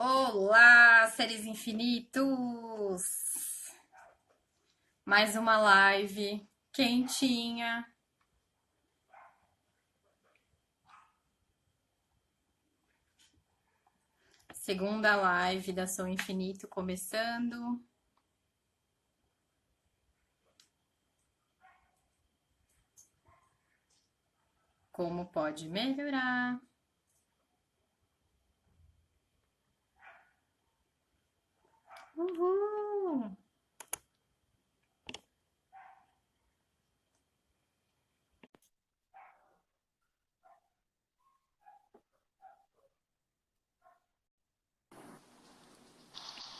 Olá, seres infinitos! Mais uma live quentinha. Segunda live da Som Infinito começando. Como pode melhorar? Uhul!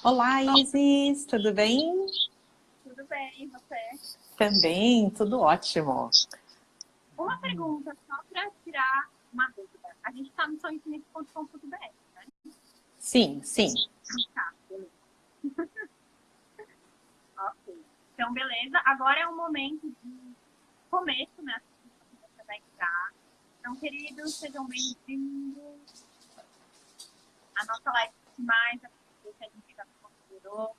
Olá, Isis, tudo bem? Tudo bem, e você? Também, tudo ótimo. Uma pergunta, só para tirar uma dúvida. A gente está no soinfinito.com.br, né? Sim. Tá, beleza. Ok. Então, beleza. Agora é um momento de começo, né? Você vai entrar. Então, queridos, sejam bem-vindos. A nossa live mais que a gente já considerou.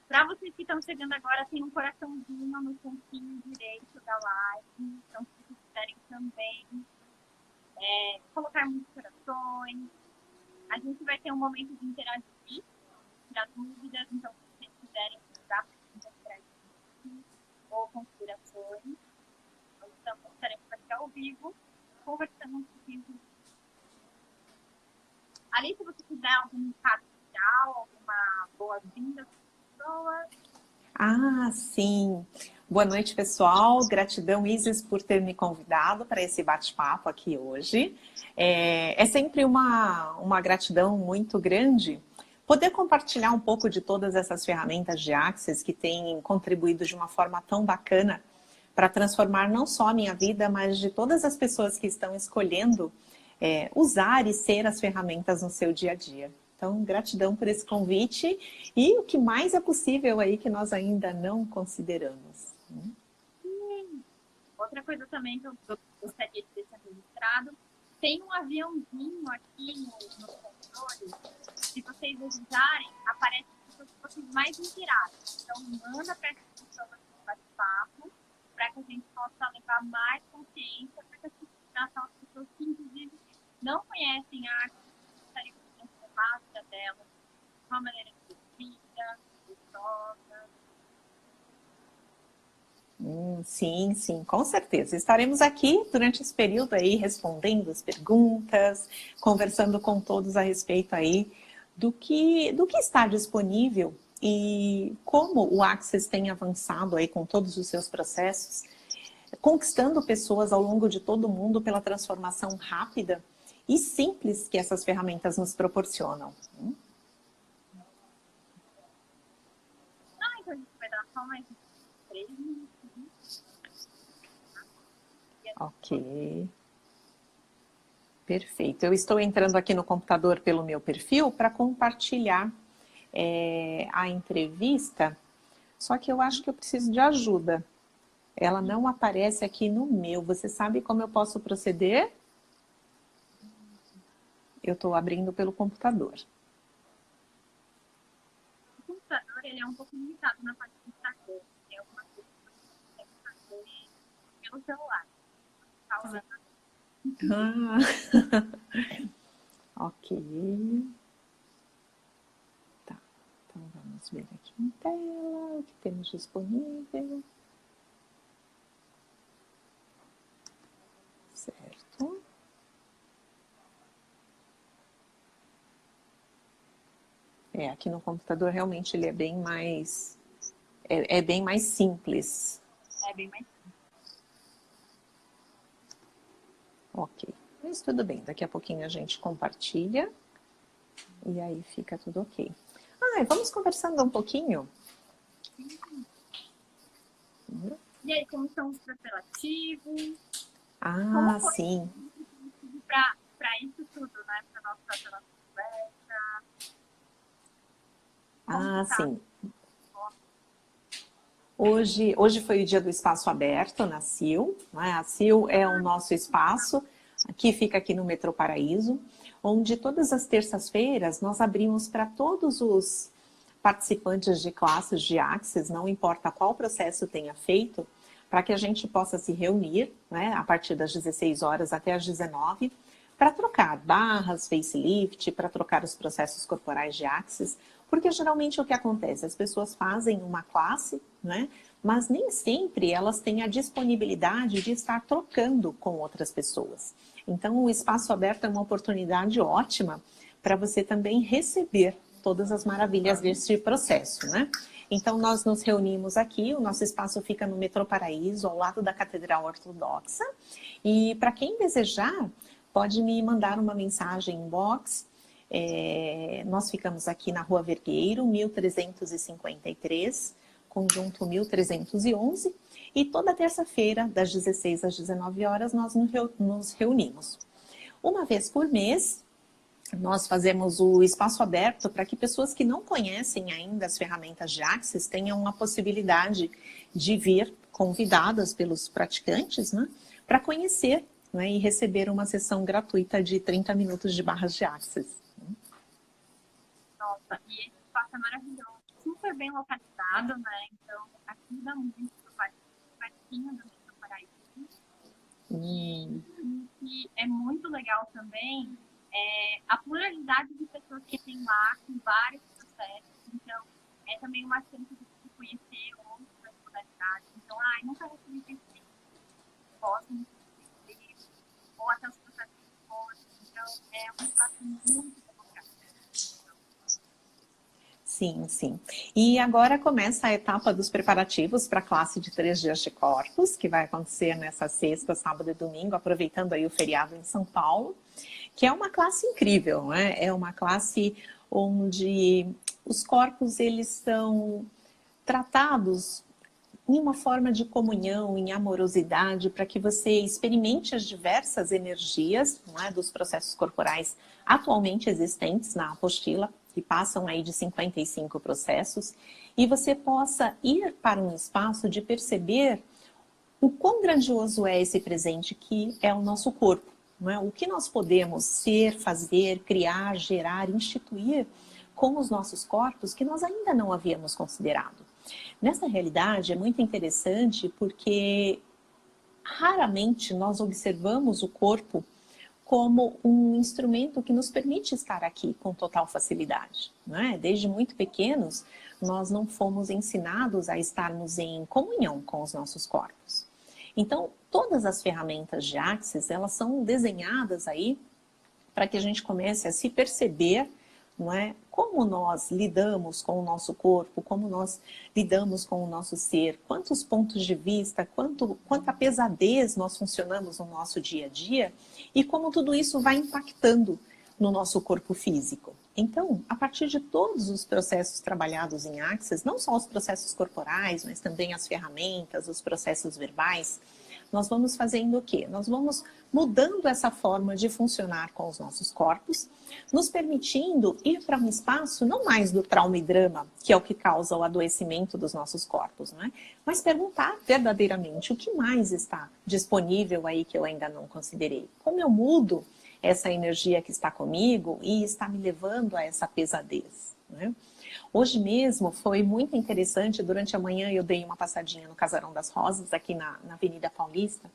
Para vocês que estão chegando agora, tem um coraçãozinho no cantinho direito da live. Então, se vocês quiserem também colocar muitos corações. A gente vai ter um momento de interagir, tirar dúvidas. Então, se vocês quiserem usar para interagir ou considerações, nós estaremos aqui ao vivo, conversando um pouquinho. Ali, se você quiser algum recado final, alguma boa-vinda para as pessoas. Sim. Boa noite, pessoal. Gratidão, Isis, por ter me convidado para esse bate-papo aqui hoje. É sempre uma gratidão muito grande poder compartilhar um pouco de todas essas ferramentas de Axis que têm contribuído de uma forma tão bacana para transformar não só a minha vida, mas de todas as pessoas que estão escolhendo usar e ser as ferramentas no seu dia a dia. Então, gratidão por esse convite e o que mais é possível aí que nós ainda não consideramos. Outra coisa também que eu gostaria de deixar registrado, tem um aviãozinho aqui no controle. Se vocês desejarem, aparece as pessoas que vocês mais interaram. Então, manda para essas pessoas no bate-papo, para que a gente possa levar mais consciência para que aquelas pessoas que, inclusive, não conhecem a arte, gostariam de transformar a vida delas de uma maneira divertida, gostosa. Sim, com certeza. Estaremos aqui durante esse período aí respondendo as perguntas, conversando com todos a respeito aí do que está disponível e como o Axis tem avançado aí com todos os seus processos, conquistando pessoas ao longo de todo o mundo pela transformação rápida e simples que essas ferramentas nos proporcionam. Então a gente vai dar só mais 3 minutos. Ok. Perfeito. Eu estou entrando aqui no computador pelo meu perfil para compartilhar a entrevista, só que eu acho que eu preciso de ajuda. Ela não aparece aqui no meu. Você sabe como eu posso proceder? Eu estou abrindo pelo computador. O computador ele é um pouco limitado na parte do Instagram. Tem algumas coisas que você consegue fazer pelo celular. Ok. Tá. Então vamos ver aqui em tela o que temos disponível. Certo. Aqui no computador realmente ele é bem mais bem mais simples. É bem mais simples. Ok, mas tudo bem, daqui a pouquinho a gente compartilha e aí fica tudo ok. Vamos conversando um pouquinho? E aí, como são os preparativos? Sim. Para isso tudo, né? Para nossa conversa. Sim. Hoje foi o dia do espaço aberto na CIL, né? A CIL é o nosso espaço que fica aqui no Metrô Paraíso, onde todas as terças-feiras nós abrimos para todos os participantes de classes de Axis, não importa qual processo tenha feito, para que a gente possa se reunir, né, a partir das 16 horas até as 19, para trocar barras, facelift, para trocar os processos corporais de Axis, porque geralmente o que acontece? As pessoas fazem uma classe, né, mas nem sempre elas têm a disponibilidade de estar trocando com outras pessoas. Então, o espaço aberto é uma oportunidade ótima para você também receber todas as maravilhas desse processo, né? Então, nós nos reunimos aqui, o nosso espaço fica no Metrô Paraíso, ao lado da Catedral Ortodoxa. E para quem desejar, pode me mandar uma mensagem inbox. Nós ficamos aqui na Rua Vergueiro, 1353, conjunto 1311. E toda terça-feira, das 16 às 19 horas, nós nos reunimos. Uma vez por mês, nós fazemos o espaço aberto para que pessoas que não conhecem ainda as ferramentas de Axis tenham a possibilidade de vir convidadas pelos praticantes, né, para conhecer, né, e receber uma sessão gratuita de 30 minutos de barras de Axis. Nossa, e esse espaço é maravilhoso, super bem localizado, né? Então, ajuda muito pertinho do Metrô Paraíso. E é muito legal também a pluralidade de pessoas que tem lá, com vários processos. Então, é também uma chance de conhecer outras modalidades. Então, nunca recebi pesquisa, posso me conhecer, ou até os processos de fora. Então, é um espaço muito democrático. Sim, sim. E agora começa a etapa dos preparativos para a classe de 3 dias de corpos, que vai acontecer nessa sexta, sábado e domingo, aproveitando aí o feriado em São Paulo, que é uma classe incrível, né? É uma classe onde os corpos, eles são tratados em uma forma de comunhão, em amorosidade, para que você experimente as diversas energias, não é, dos processos corporais atualmente existentes na apostila, que passam aí de 55 processos, e você possa ir para um espaço de perceber o quão grandioso é esse presente que é o nosso corpo, não é? O que nós podemos ser, fazer, criar, gerar, instituir com os nossos corpos que nós ainda não havíamos considerado. Nessa realidade é muito interessante porque raramente nós observamos o corpo como um instrumento que nos permite estar aqui com total facilidade, não é? Desde muito pequenos, nós não fomos ensinados a estarmos em comunhão com os nossos corpos. Então, todas as ferramentas de Axis, elas são desenhadas aí para que a gente comece a se perceber, não é? Como nós lidamos com o nosso corpo, como nós lidamos com o nosso ser, quantos pontos de vista, quanta pesadez nós funcionamos no nosso dia a dia e como tudo isso vai impactando no nosso corpo físico. Então, a partir de todos os processos trabalhados em Axis, não só os processos corporais, mas também as ferramentas, os processos verbais, nós vamos fazendo o quê? Nós vamos mudando essa forma de funcionar com os nossos corpos, nos permitindo ir para um espaço não mais do trauma e drama, que é o que causa o adoecimento dos nossos corpos, não é? Mas perguntar verdadeiramente o que mais está disponível aí que eu ainda não considerei. Como eu mudo essa energia que está comigo e está me levando a essa pesadez, né? Hoje mesmo foi muito interessante, durante a manhã eu dei uma passadinha no Casarão das Rosas, aqui na Avenida Paulista,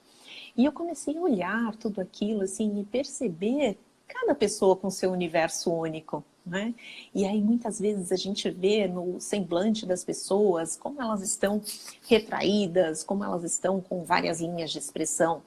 e eu comecei a olhar tudo aquilo assim, e perceber cada pessoa com seu universo único, né? E aí muitas vezes a gente vê no semblante das pessoas como elas estão retraídas, como elas estão com várias linhas de expressão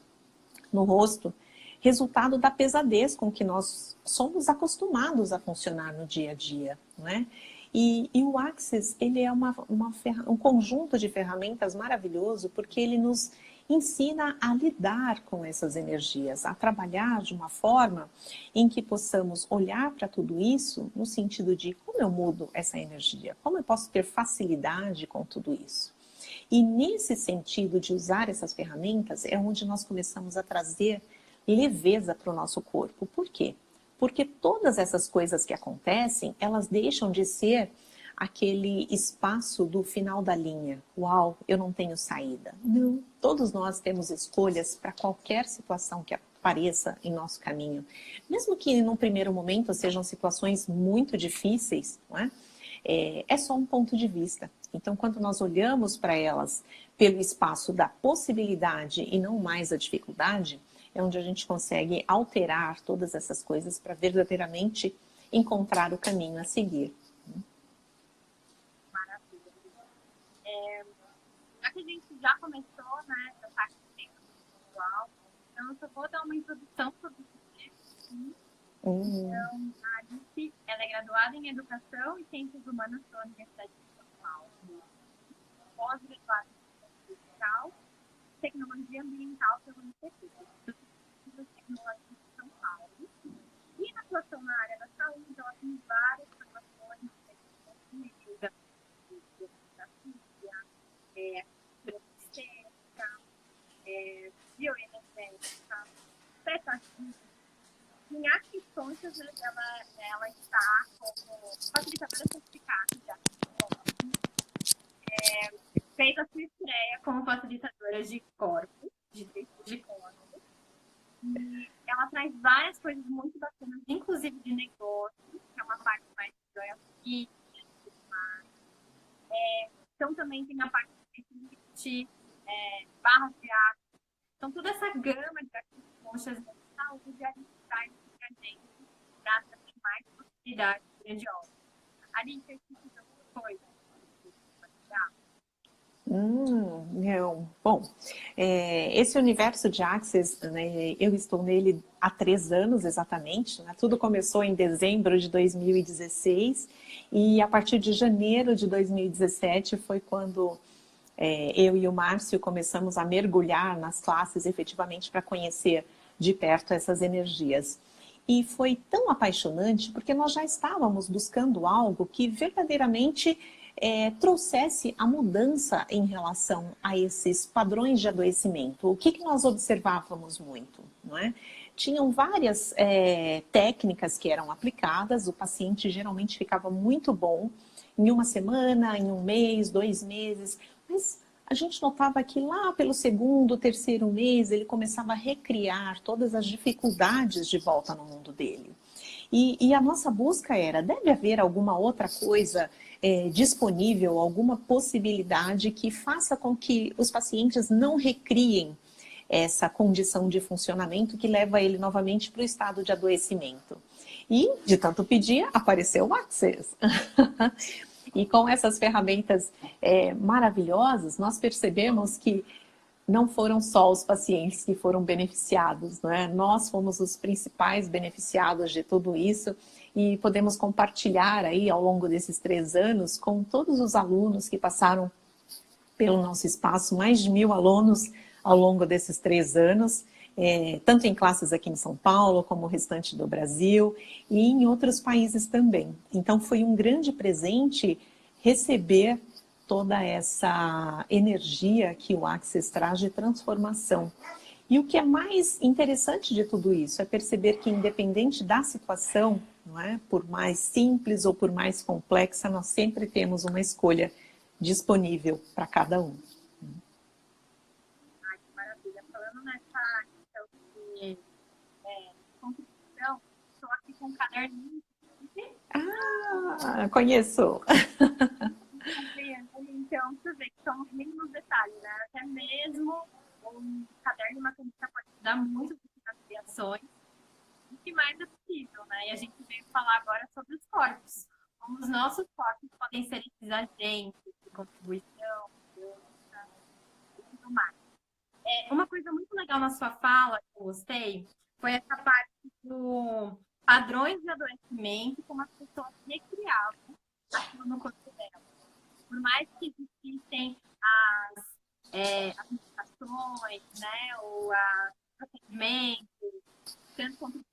no rosto, resultado da pesadez com que nós somos acostumados a funcionar no dia a dia, né? E o Axis, ele é um conjunto de ferramentas maravilhoso porque ele nos ensina a lidar com essas energias, a trabalhar de uma forma em que possamos olhar para tudo isso no sentido de como eu mudo essa energia, como eu posso ter facilidade com tudo isso. E nesse sentido de usar essas ferramentas é onde nós começamos a trazer leveza para o nosso corpo. Por quê? Porque todas essas coisas que acontecem, elas deixam de ser aquele espaço do final da linha. Uau, eu não tenho saída. Não, todos nós temos escolhas para qualquer situação apareça em nosso caminho. Mesmo que num primeiro momento sejam situações muito difíceis, não é? É só um ponto de vista. Então, quando nós olhamos para elas pelo espaço da possibilidade e não mais a dificuldade, é onde a gente consegue alterar todas essas coisas para verdadeiramente encontrar o caminho a seguir. Maravilha. Já que a gente já começou, né, a parte pessoal, então eu só vou dar uma introdução sobre isso. Então, a Alice, ela é graduada em Educação e Ciências Humanas pela Universidade de São Paulo, pós-graduada em Ciência Digital, Tecnologia Ambiental pela UNICEF, do Tecnologia de São Paulo. E na atuação na área da saúde, ela tem várias formações de demografia, biostética, bioenergética, petacismo. Em aquisições, ela está como facilitadora certificada de aquisições. Fez a sua estreia como facilitadora de corpos, de textos de corpos. E ela traz várias coisas muito bacanas, inclusive de negócio, que é uma parte mais de joia fit, então também tem a parte de barras de ar. Então toda essa gama de conchas de saúde a gente traz pra gente para trazer mais possibilidades grandiosas. A gente fez alguma coisa. Não. Bom, esse universo de Access, né, eu estou nele há 3 anos exatamente, né? Tudo começou em dezembro de 2016 e a partir de janeiro de 2017 foi quando eu e o Márcio começamos a mergulhar nas classes efetivamente para conhecer de perto essas energias. E foi tão apaixonante porque nós já estávamos buscando algo que verdadeiramente trouxesse a mudança em relação a esses padrões de adoecimento. O que nós observávamos muito, não é? Tinham várias técnicas que eram aplicadas, o paciente geralmente ficava muito bom em uma semana, em um mês, 2 meses, mas a gente notava que lá pelo 2º, 3º mês ele começava a recriar todas as dificuldades de volta no mundo dele. E a nossa busca era, deve haver alguma outra coisa disponível, alguma possibilidade que faça com que os pacientes não recriem essa condição de funcionamento que leva ele novamente para o estado de adoecimento. E, de tanto pedir, apareceu o Access. E com essas ferramentas maravilhosas, nós percebemos que não foram só os pacientes que foram beneficiados, não é? Nós fomos os principais beneficiados de tudo isso e podemos compartilhar aí ao longo desses 3 anos com todos os alunos que passaram pelo nosso espaço, mais de 1000 alunos ao longo desses 3 anos, tanto em classes aqui em São Paulo, como o restante do Brasil e em outros países também. Então foi um grande presente receber toda essa energia que o Access traz de transformação. E o que é mais interessante de tudo isso é perceber que independente da situação, não é? Por mais simples ou por mais complexa, nós sempre temos uma escolha disponível para cada um. Ai, que maravilha. Falando nessa questão de contribuição, estou aqui com um caderninho. Ah, conheço! Então, você vê que são os mínimos detalhes, né? Até mesmo um caderno de matemática pode ajudar muito nas criações. O que mais é possível, né? E a gente veio falar agora sobre os corpos. Como os nossos corpos podem ser esses agentes de contribuição, mudança e tudo mais. Uma coisa muito legal na sua fala, que eu gostei, foi essa parte do padrões de adoecimento, como as pessoas recriavam aquilo no corpo dela. Por mais que existissem as indicações, né, ou os procedimentos, tanto quanto os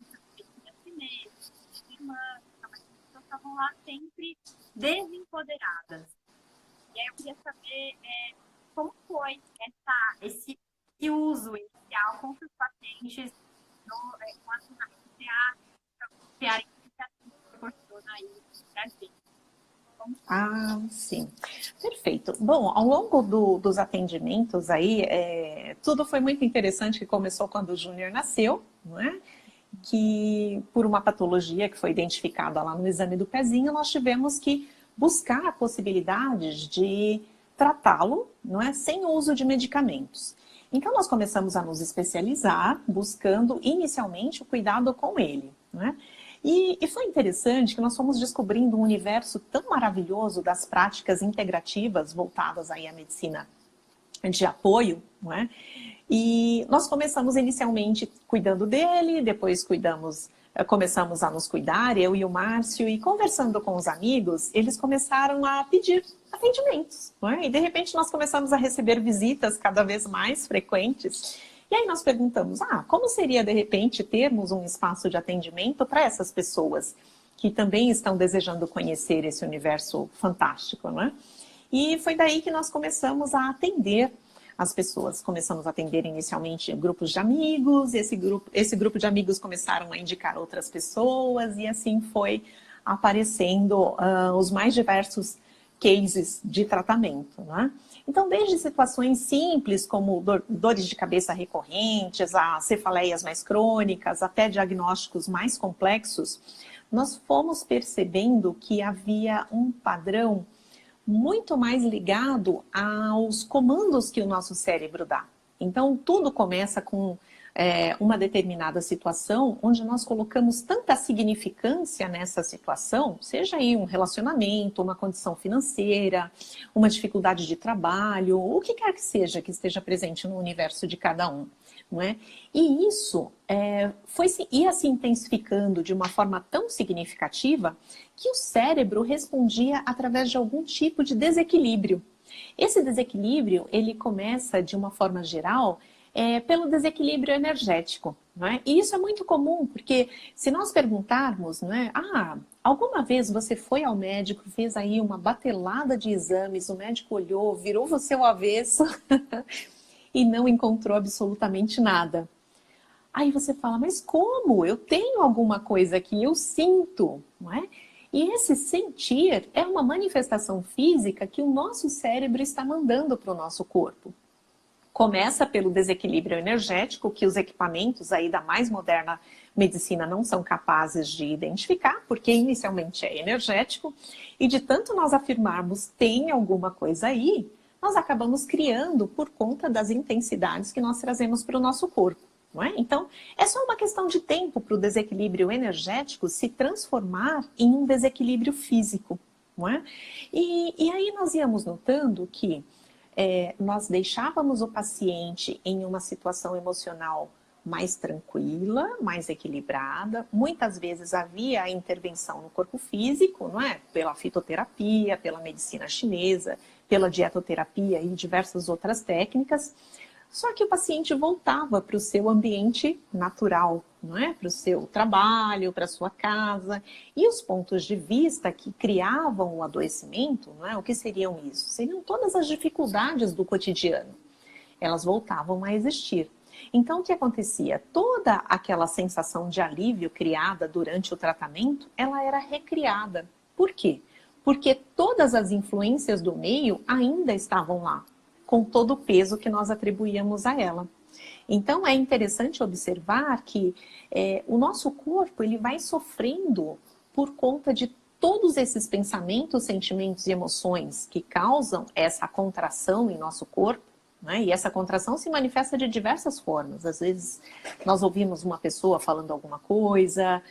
chineses, irmãs, mas as pessoas estavam lá sempre desempoderadas. E aí eu queria saber como foi esse uso inicial com os pacientes com a sinapse para criarem iniciativas que proporciona aí para a gente. Ah, sim. Perfeito. Bom, ao longo dos atendimentos aí, tudo foi muito interessante, que começou quando o Júnior nasceu, não é? Que por uma patologia que foi identificada lá no exame do pezinho, nós tivemos que buscar possibilidades de tratá-lo, não é, sem o uso de medicamentos. Então nós começamos a nos especializar, buscando inicialmente o cuidado com ele, não é? E foi interessante que nós fomos descobrindo um universo tão maravilhoso das práticas integrativas voltadas aí à medicina de apoio, não é? E nós começamos inicialmente cuidando dele, depois começamos a nos cuidar, eu e o Márcio, e conversando com os amigos, eles começaram a pedir atendimentos, não é? E de repente nós começamos a receber visitas cada vez mais frequentes. E aí nós perguntamos, como seria de repente termos um espaço de atendimento para essas pessoas que também estão desejando conhecer esse universo fantástico, não é? E foi daí que nós começamos a atender as pessoas. Começamos a atender inicialmente grupos de amigos, e esse grupo de amigos começaram a indicar outras pessoas, e assim foi aparecendo os mais diversos cases de tratamento, né? Então, desde situações simples, como dores de cabeça recorrentes, a cefaleias mais crônicas, até diagnósticos mais complexos, nós fomos percebendo que havia um padrão muito mais ligado aos comandos que o nosso cérebro dá. Então, tudo começa com uma determinada situação, onde nós colocamos tanta significância nessa situação, seja aí um relacionamento, uma condição financeira, uma dificuldade de trabalho, o que quer que seja que esteja presente no universo de cada um, não é? E isso ia se intensificando de uma forma tão significativa que o cérebro respondia através de algum tipo de desequilíbrio. Esse desequilíbrio, ele começa de uma forma geral pelo desequilíbrio energético, não é? E isso é muito comum, porque se nós perguntarmos, não é? Alguma vez você foi ao médico, fez aí uma batelada de exames, o médico olhou, virou você ao avesso e não encontrou absolutamente nada. Aí você fala, mas como? Eu tenho alguma coisa aqui, eu sinto, não é? E esse sentir é uma manifestação física que o nosso cérebro está mandando para o nosso corpo. Começa pelo desequilíbrio energético, que os equipamentos aí da mais moderna medicina não são capazes de identificar, porque inicialmente é energético, e de tanto nós afirmarmos tem alguma coisa aí, nós acabamos criando por conta das intensidades que nós trazemos para o nosso corpo. Não é? Então, é só uma questão de tempo para o desequilíbrio energético se transformar em um desequilíbrio físico. Não é? E aí nós íamos notando que nós deixávamos o paciente em uma situação emocional mais tranquila, mais equilibrada. Muitas vezes havia a intervenção no corpo físico, não é? Pela fitoterapia, pela medicina chinesa, pela dietoterapia e diversas outras técnicas. Só que o paciente voltava para o seu ambiente natural, não é? Para o seu trabalho, para a sua casa. E os pontos de vista que criavam o adoecimento, não é? O que seriam isso? Seriam todas as dificuldades do cotidiano. Elas voltavam a existir. Então, o que acontecia? Toda aquela sensação de alívio criada durante o tratamento, ela era recriada. Por quê? Porque todas as influências do meio ainda estavam lá, com todo o peso que nós atribuíamos a ela. Então, é interessante observar que o nosso corpo ele vai sofrendo por conta de todos esses pensamentos, sentimentos e emoções que causam essa contração em nosso corpo, né? E essa contração se manifesta de diversas formas. Às vezes, nós ouvimos uma pessoa falando alguma coisa,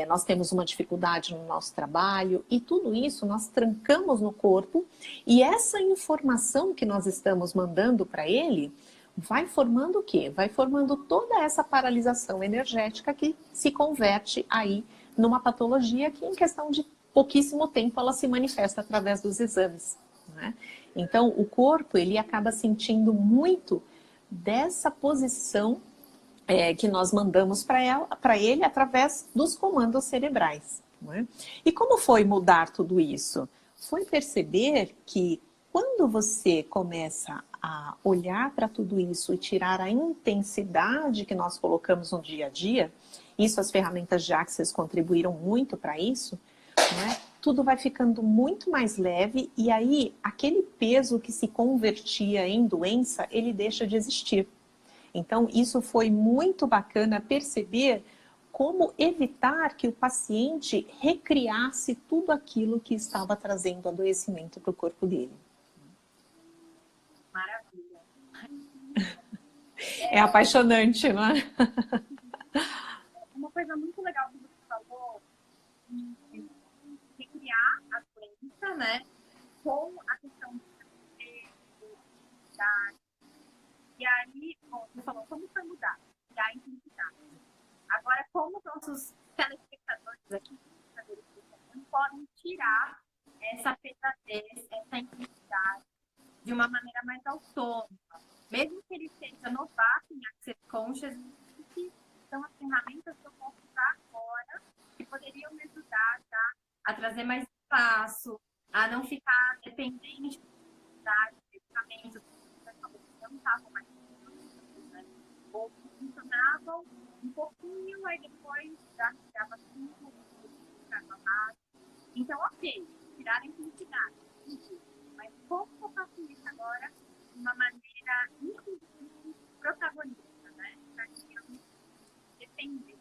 nós temos uma dificuldade no nosso trabalho, e tudo isso nós trancamos no corpo, e essa informação que nós estamos mandando para ele vai formando o quê? Vai formando toda essa paralisação energética que se converte aí numa patologia que, em questão de pouquíssimo tempo, ela se manifesta através dos exames, né? Então, o corpo, ele acaba sentindo muito dessa posição que nós mandamos para ele através dos comandos cerebrais, né? E como foi mudar tudo isso? Foi perceber que quando você começa a olhar para tudo isso e tirar a intensidade que nós colocamos no dia a dia, isso as ferramentas de Access contribuíram muito para isso, né? Tudo vai ficando muito mais leve, e aí aquele peso que se convertia em doença, ele deixa de existir. Então, isso foi muito bacana perceber como evitar que o paciente recriasse tudo aquilo que estava trazendo adoecimento para o corpo dele. Maravilha. É apaixonante, não é? Uma coisa muito legal que você falou, recriar a doença, né? Com a questão da... E aí, bom, você falou como foi mudar, e a intensidade. Agora, como nossos telespectadores aqui, não podem tirar essa pesadez, essa intensidade de uma maneira mais autônoma. Mesmo que ele seja novato em Access Conscious, são as ferramentas que eu posso usar agora que poderiam me ajudar a trazer mais espaço, a não ficar dependente de medicamentos que não estavam mais funcionando, né? Ou que funcionavam um pouquinho, aí depois já ficava tudo, ficava mais. Então, ok, tirar a intensidade. Mas como eu faço isso agora de uma maneira inclusive protagonista, né? Para que eu não dependa.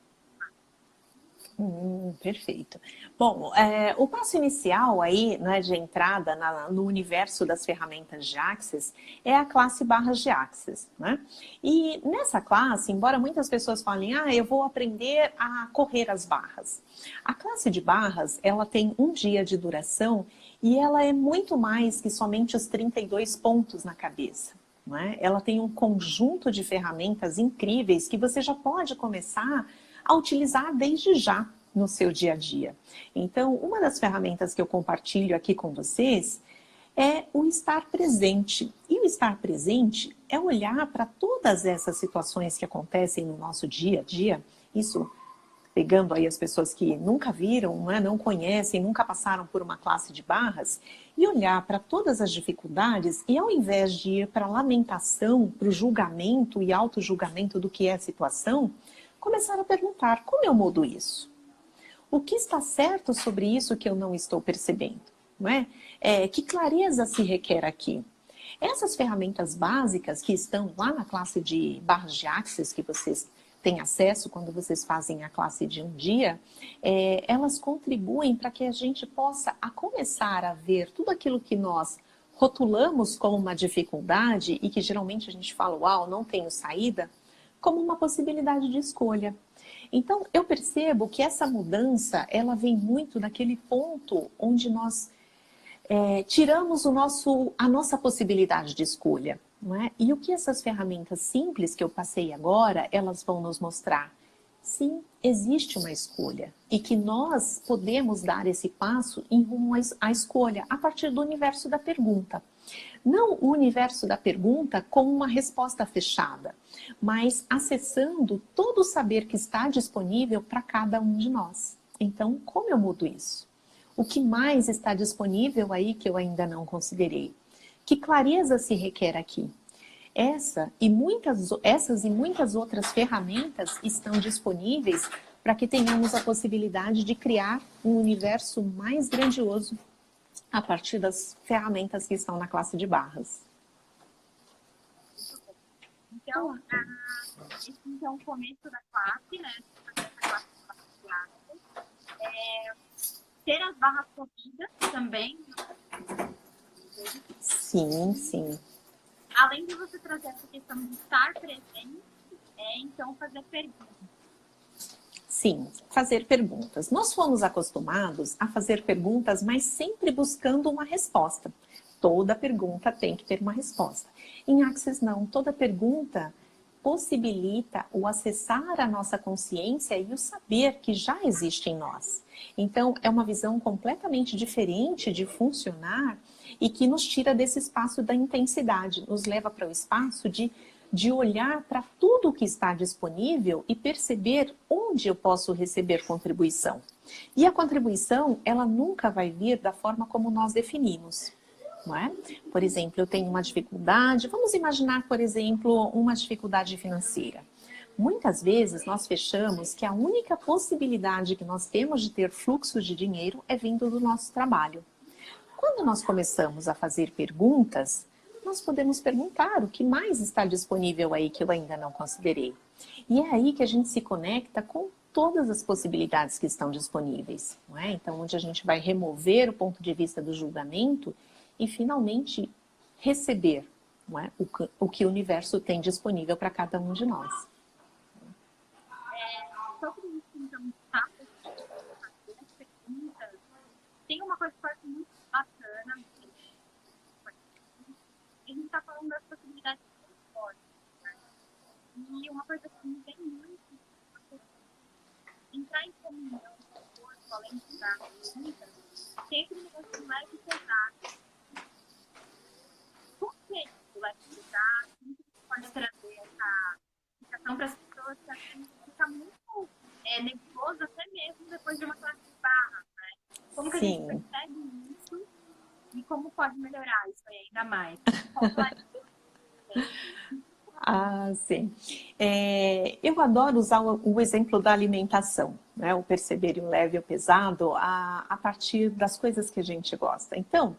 Perfeito. Bom, o passo inicial aí, né, de entrada no universo das ferramentas de Access é a classe barras de Access, né? E nessa classe, embora muitas pessoas falem, eu vou aprender a correr as barras. A classe de barras, ela tem um dia de duração e ela é muito mais que somente os 32 pontos na cabeça. Não é? Ela tem um conjunto de ferramentas incríveis que você já pode começar a utilizar desde já no seu dia a dia. Então, uma das ferramentas que eu compartilho aqui com vocês é o estar presente. E o estar presente é olhar para todas essas situações que acontecem no nosso dia a dia, isso pegando aí as pessoas que nunca viram, não conhecem, nunca passaram por uma classe de barras, e olhar para todas as dificuldades e ao invés de ir para a lamentação, para o julgamento e auto-julgamento do que é a situação, começar a perguntar, como eu mudo isso? O que está certo sobre isso que eu não estou percebendo? Não é? Que clareza se requer aqui? Essas ferramentas básicas que estão lá na classe de barras de Access, que vocês têm acesso quando vocês fazem a classe de um dia, elas contribuem para que a gente possa começar a ver tudo aquilo que nós rotulamos como uma dificuldade e que geralmente a gente fala, uau, não tenho saída, como uma possibilidade de escolha. Então, eu percebo que essa mudança, ela vem muito daquele ponto onde nós tiramos a nossa possibilidade de escolha. Não é? E o que essas ferramentas simples que eu passei agora, elas vão nos mostrar? Sim, existe uma escolha. E que nós podemos dar esse passo em rumo à escolha, a partir do universo da pergunta. Não o universo da pergunta como uma resposta fechada, mas acessando todo o saber que está disponível para cada um de nós. Então, como eu mudo isso? O que mais está disponível aí que eu ainda não considerei? Que clareza se requer aqui? Essas e muitas outras ferramentas estão disponíveis para que tenhamos a possibilidade de criar um universo mais grandioso a partir das ferramentas que estão na classe de barras. Então, esse é o começo da classe, né? Fazer essa classe de Access. Ter as barras corridas também. Sim, sim. Além de você trazer essa questão de estar presente, então fazer perguntas. Sim, fazer perguntas. Nós fomos acostumados a fazer perguntas, mas sempre buscando uma resposta. Toda pergunta tem que ter uma resposta. Em Access não, toda pergunta possibilita o acessar a nossa consciência e o saber que já existe em nós. Então, é uma visão completamente diferente de funcionar e que nos tira desse espaço da intensidade, nos leva para o espaço de olhar para tudo que está disponível e perceber onde eu posso receber contribuição. E a contribuição, ela nunca vai vir da forma como nós definimos. Não é? Por exemplo, eu tenho uma dificuldade, vamos imaginar, por exemplo, uma dificuldade financeira. Muitas vezes nós fechamos que a única possibilidade que nós temos de ter fluxo de dinheiro é vindo do nosso trabalho. Quando nós começamos a fazer perguntas, nós podemos perguntar o que mais está disponível aí que eu ainda não considerei. E é aí que a gente se conecta com todas as possibilidades que estão disponíveis, não é? Então, onde a gente vai remover o ponto de vista do julgamento e finalmente receber, não é? O que o universo tem disponível para cada um de nós. Sobre isso, então, tá? As perguntas. Tem uma coisa que eu acho muito bacana. A gente está falando das possibilidades de forte, né? E uma coisa que me vem muito entrar em comunhão com o corpo, além de dar vida, tem aquele negócio leve e pesado. Por que isso leve e pesado? Como que isso pode trazer essa explicação para as pessoas que às vezes fica muito nebuloso até mesmo depois de uma classe de barra, né? Como que a gente percebe isso e como pode melhorar isso aí ainda mais? Ah, sim. Eu adoro usar o exemplo da alimentação, né? O perceber o leve e o pesado a partir das coisas que a gente gosta. Então,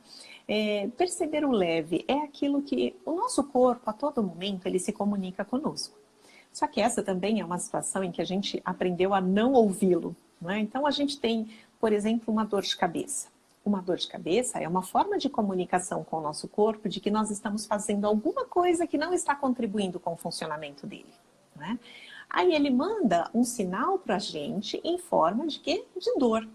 perceber o leve é aquilo que o nosso corpo, a todo momento, ele se comunica conosco. Só que essa também é uma situação em que a gente aprendeu a não ouvi-lo, né? Então, a gente tem, por exemplo, uma dor de cabeça. Uma dor de cabeça é uma forma de comunicação com o nosso corpo de que nós estamos fazendo alguma coisa que não está contribuindo com o funcionamento dele, né? Aí ele manda um sinal para a gente em forma de quê? De dor.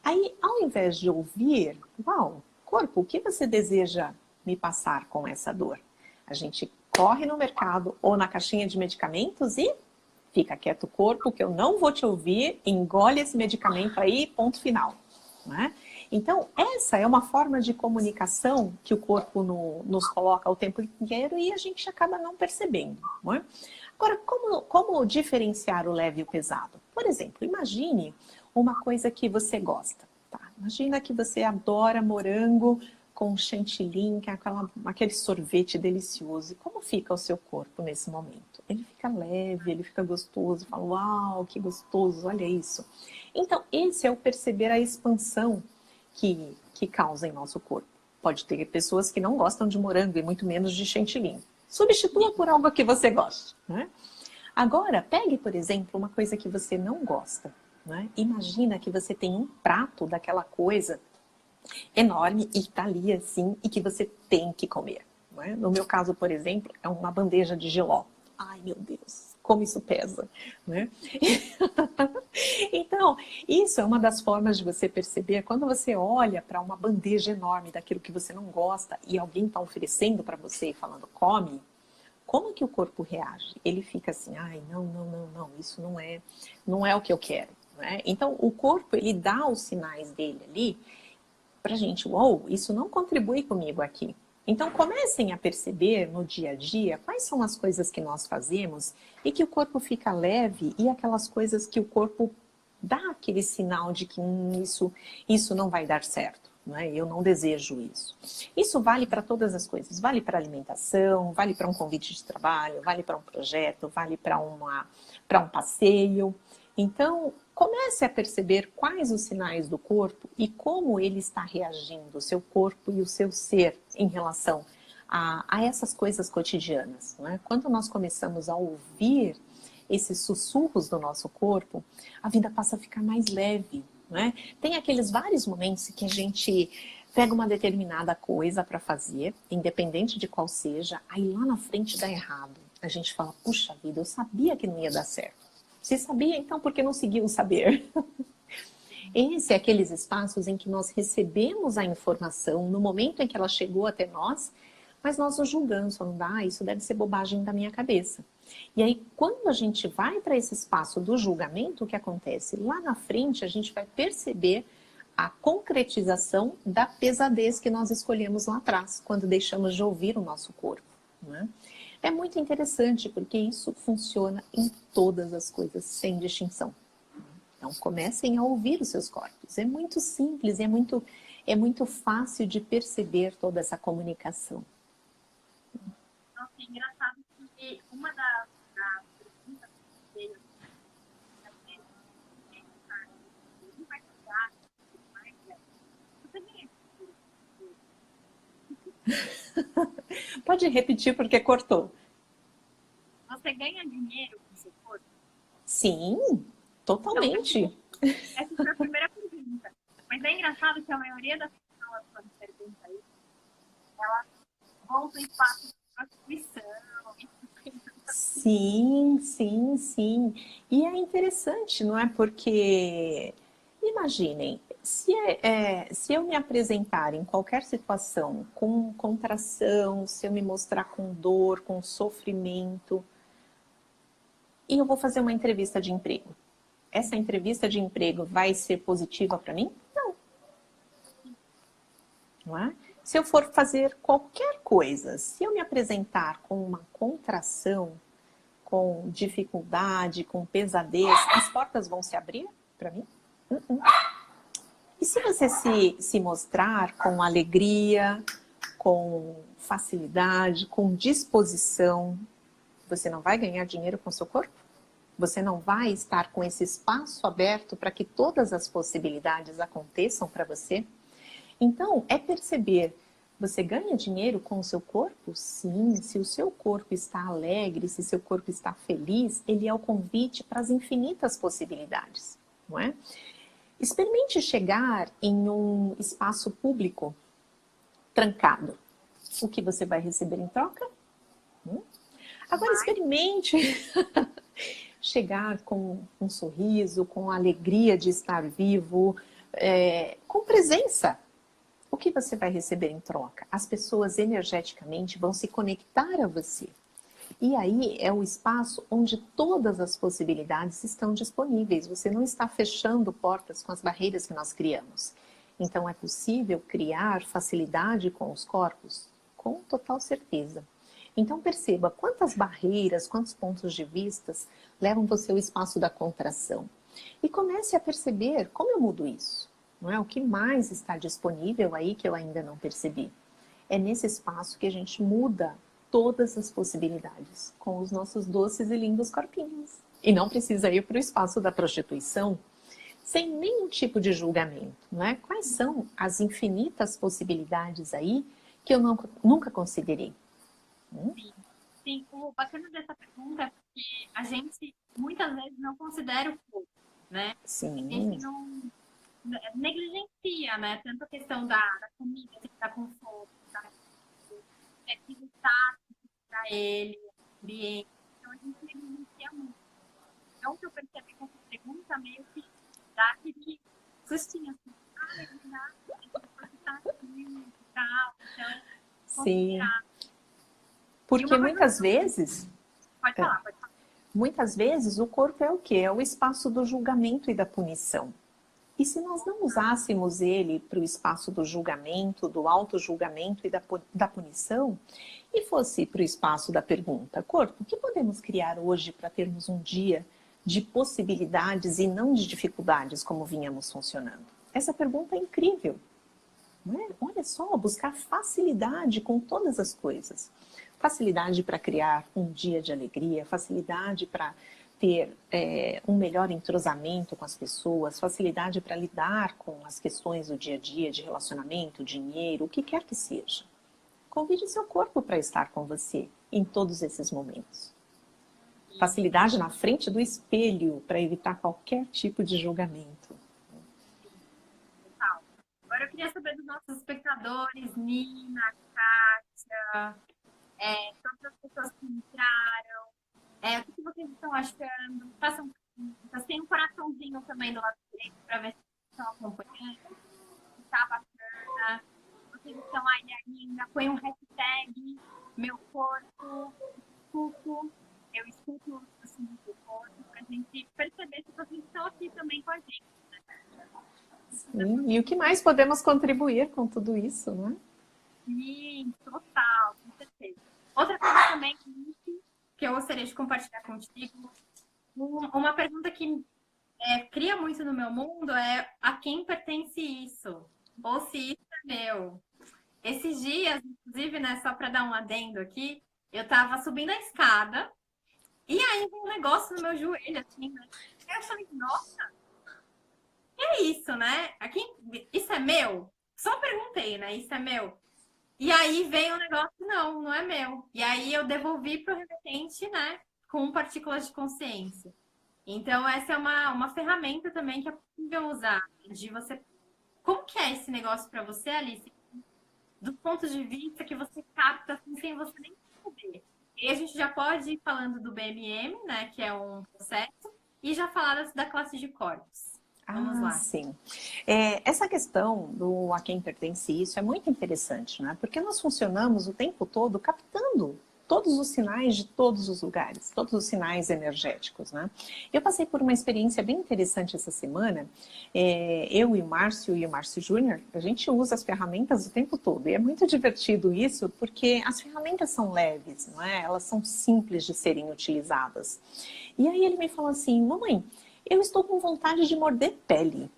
Aí, ao invés de ouvir, uau, corpo, o que você deseja me passar com essa dor? A gente corre no mercado ou na caixinha de medicamentos e fica quieto, corpo, que eu não vou te ouvir, engole esse medicamento aí, ponto final, né? Então, essa é uma forma de comunicação que o corpo nos coloca o tempo inteiro e a gente acaba não percebendo, não é? Agora, como diferenciar o leve e o pesado? Por exemplo, imagine uma coisa que você gosta, tá? Imagina que você adora morango com chantilly, que é aquele sorvete delicioso. E como fica o seu corpo nesse momento? Ele fica leve, ele fica gostoso, fala, uau, que gostoso, olha isso. Então, esse é o perceber a expansão que causa em nosso corpo. Pode ter pessoas que não gostam de morango e muito menos de chantilly. Substitua por algo que você gosta, né? Agora, pegue, por exemplo, uma coisa que você não gosta, né? Imagina que você tem um prato daquela coisa enorme e está ali assim e que você tem que comer, né? No meu caso, por exemplo, é uma bandeja de jiló. Ai, meu Deus, como isso pesa, né? Então, isso é uma das formas de você perceber quando você olha para uma bandeja enorme daquilo que você não gosta e alguém está oferecendo para você e falando, come, como que o corpo reage? Ele fica assim, ai, não, isso não é o que eu quero, né? Então, o corpo, ele dá os sinais dele ali pra gente, uou, isso não contribui comigo aqui. Então, comecem a perceber no dia a dia quais são as coisas que nós fazemos e que o corpo fica leve e aquelas coisas que o corpo dá aquele sinal de que isso não vai dar certo, né? Eu não desejo isso. Isso vale para todas as coisas, vale para alimentação, vale para um convite de trabalho, vale para um projeto, vale para um passeio. Então, comece a perceber quais os sinais do corpo e como ele está reagindo, o seu corpo e o seu ser em relação a essas coisas cotidianas, não é? Quando nós começamos a ouvir esses sussurros do nosso corpo, a vida passa a ficar mais leve, não é? Tem aqueles vários momentos que a gente pega uma determinada coisa para fazer, independente de qual seja, aí lá na frente dá errado. A gente fala, puxa vida, eu sabia que não ia dar certo. Se sabia, então por que não seguiu o saber? Esse é aqueles espaços em que nós recebemos a informação no momento em que ela chegou até nós, mas nós o julgamos, falando, isso deve ser bobagem da minha cabeça. E aí, quando a gente vai para esse espaço do julgamento, o que acontece? Lá na frente, a gente vai perceber a concretização da pesadez que nós escolhemos lá atrás, quando deixamos de ouvir o nosso corpo, né? É muito interessante, porque isso funciona em todas as coisas, sem distinção. Então, comecem a ouvir os seus corpos. É muito simples, é muito fácil de perceber toda essa comunicação. Nossa, é engraçado que uma das perguntas que veio vai cuidar, você pode repetir porque cortou. Você ganha dinheiro com seu corpo? Sim, totalmente. Essa foi a primeira pergunta. Mas é engraçado que a maioria das pessoas, quando pergunta isso, elas vão para o espaço de prostituição. Sim, sim, sim. E é interessante, não é? Porque, imaginem, se eu me apresentar em qualquer situação com contração, se eu me mostrar com dor, com sofrimento, e eu vou fazer uma entrevista de emprego, essa entrevista de emprego vai ser positiva para mim? Não é? Se eu for fazer qualquer coisa, se eu me apresentar com uma contração, com dificuldade, com pesadez, as portas vão se abrir para mim? E se você se mostrar com alegria, com facilidade, com disposição, você não vai ganhar dinheiro com o seu corpo? Você não vai estar com esse espaço aberto para que todas as possibilidades aconteçam para você? Então, é perceber, você ganha dinheiro com o seu corpo? Sim, se o seu corpo está alegre, se seu corpo está feliz, ele é o convite para as infinitas possibilidades, não é? Experimente chegar em um espaço público trancado. O que você vai receber em troca? Agora experimente chegar com um sorriso, com a alegria de estar vivo, com presença. O que você vai receber em troca? As pessoas energeticamente vão se conectar a você. E aí é o espaço onde todas as possibilidades estão disponíveis. Você não está fechando portas com as barreiras que nós criamos. Então é possível criar facilidade com os corpos? Com total certeza. Então perceba quantas barreiras, quantos pontos de vistas levam você ao espaço da contração. E comece a perceber como eu mudo isso. Não é? O que mais está disponível aí que eu ainda não percebi? É nesse espaço que a gente muda todas as possibilidades com os nossos doces e lindos corpinhos. E não precisa ir para o espaço da prostituição sem nenhum tipo de julgamento, não é? Quais são as infinitas possibilidades aí que eu nunca considerei? Sim, o bacana dessa pergunta é porque a gente muitas vezes não considera o corpo, né? Sim. A gente não negligencia, né? Tanto a questão da comida, de estar com fome, tá? Que está para ele, ambiente. Então a gente negligencia muito. Então o que eu percebi com essa pergunta meio que dá aquele sustinho assim, é verdade, porque tá assim e tal. Então, sim. Porque muitas vezes... Pode falar. Muitas vezes o corpo é o quê? É o espaço do julgamento e da punição. E se nós não usássemos ele para o espaço do julgamento, do auto-julgamento e da punição, e fosse para o espaço da pergunta, corpo, o que podemos criar hoje para termos um dia de possibilidades e não de dificuldades como vínhamos funcionando? Essa pergunta é incrível. Não é? Olha só, buscar facilidade com todas as coisas. Facilidade para criar um dia de alegria, facilidade para ter um melhor entrosamento com as pessoas, facilidade para lidar com as questões do dia a dia, de relacionamento, dinheiro, o que quer que seja. Convide seu corpo para estar com você em todos esses momentos. Facilidade na frente do espelho para evitar qualquer tipo de julgamento. Agora eu queria saber dos nossos espectadores, Nina, Kátia, todas as pessoas que entraram, o que vocês estão achando? Façam perguntas. Tem um coraçãozinho também do lado direito para ver se vocês estão acompanhando. Tá bacana. Vocês estão aí ainda. Põe um hashtag, meu corpo, escuto. Eu escuto assim, do corpo, para a gente perceber se vocês estão aqui também com a gente. Sim, e o que mais podemos contribuir com tudo isso, não é? Sim, total, com certeza. Outra coisa também que eu gostaria de compartilhar contigo, uma pergunta que cria muito no meu mundo é a quem pertence isso? Ou se isso é meu? Esses dias, inclusive, né, só para dar um adendo aqui, eu tava subindo a escada e aí veio um negócio no meu joelho, assim, né? Aí eu falei, nossa, que é isso, né? Isso é meu? Só perguntei, né? Isso é meu? E aí veio o negócio, não é meu. E aí eu devolvi para o remetente, né, com partículas de consciência. Então, essa é uma ferramenta também que é possível usar, de você. Como que é esse negócio para você, Alice? Dos pontos de vista que você capta assim, sem você nem saber. E a gente já pode ir falando do BMM, né, que é um processo, e já falar da classe de corpos. Vamos Ah, lá. sim. Essa questão do a quem pertence isso é muito interessante, né? Porque nós funcionamos o tempo todo captando todos os sinais de todos os lugares, todos os sinais energéticos, né? Eu passei por uma experiência bem interessante essa semana. Eu e o Márcio Júnior, a gente usa as ferramentas o tempo todo. E é muito divertido isso, porque as ferramentas são leves, não é? Elas são simples de serem utilizadas. E aí ele me falou assim, mamãe, eu estou com vontade de morder pele.